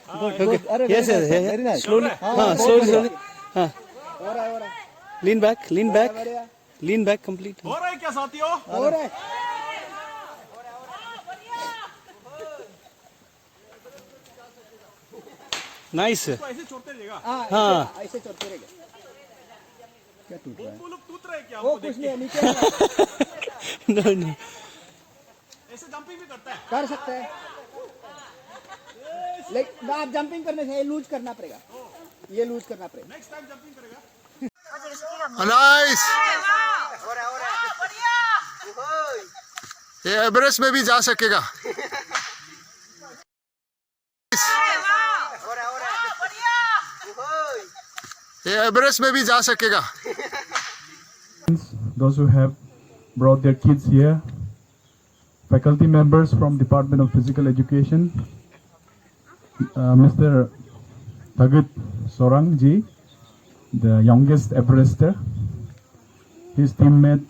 Okay. Yes, yes, yes. Very nice. Slowly. Slowly, slowly. Lean back, lean back. Lean back completely. हो रहा है क्या साथियों? हो रहा है. Nice. तो ऐसे छोड़ते रहेगा। हाँ. ऐसे चलते रहेगा. क्या टूट रहा है? वो लोग टूट रहे क्या? वो आपको कुछ देख नहीं के? नीचे No, no. ऐसे जंपिंग भी करता है। कर सकते हैं. लेकिन आप जंपिंग करने से ये लूज करना पड़ेगा. ये लूज करना पड़ेगा. नेक्स्ट टाइम जंपिंग करेगा। नाइस. ये एवरेस्ट में भी जा सकेगा. ये एवरेस्ट में भी जा सकेगा. Those who have brought their kids here, faculty members from Department of Physical Education, Mr. Tagit Sorang ji, the youngest Everester, his teammate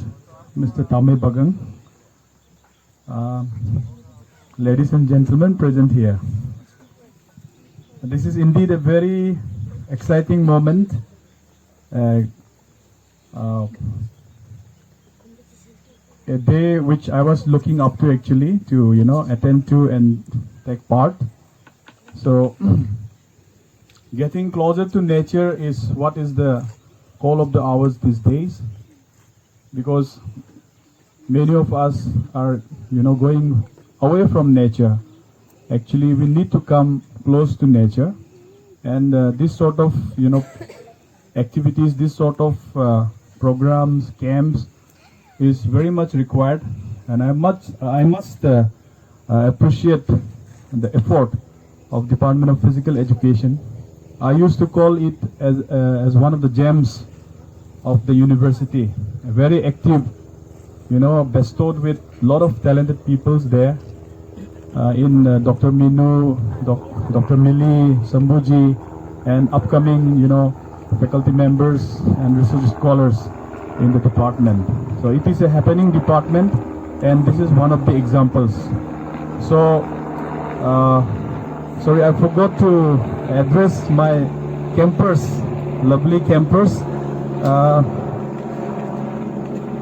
Mr. Tame Bagang, ladies and gentlemen present here. This is indeed a very exciting moment. A day which I was looking up to actually to attend to and take part. So getting closer to nature is what is the call of the hours these days, because many of us are going away from nature. Actually we need to come close to nature, and this sort of activities, this sort of programs, camps is very much required, and I must appreciate the effort of Department of Physical Education. I used to call it as one of the gems of the university, very active, bestowed with a lot of talented peoples there, in Dr. Minu, Dr. Mili, Sambuji, and upcoming faculty members and research scholars in the department. So it is a happening department, and this is one of the examples. So sorry, I forgot to address my campers, lovely campers.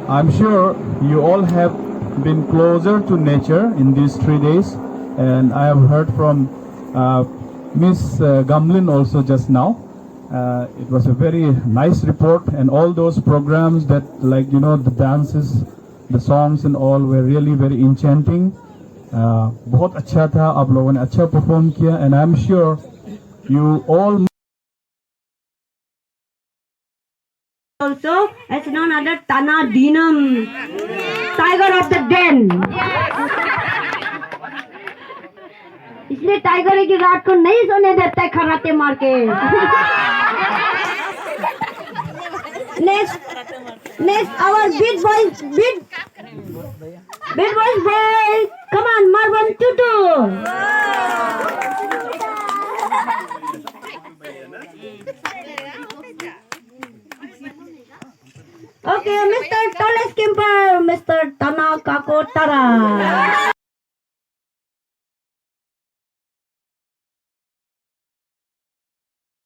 I'm sure you all have been closer to nature in these 3 days, and I have heard from Miss Gamlin also just now. It was a very nice report, and all those programs that, like the dances, the songs and all were really very enchanting. बहुत अच्छा था, आप लोगों ने अच्छा perform किया, and I'm sure you all also as known as Tana Dinam, tiger of the den. इसलिए tiger की रात को नहीं सोने देता है खराटे मार के. Next our big boys, come on, Marwan Tutu. Okay, Mr. Tallest Skimper, Mr. Tanaka Kotara.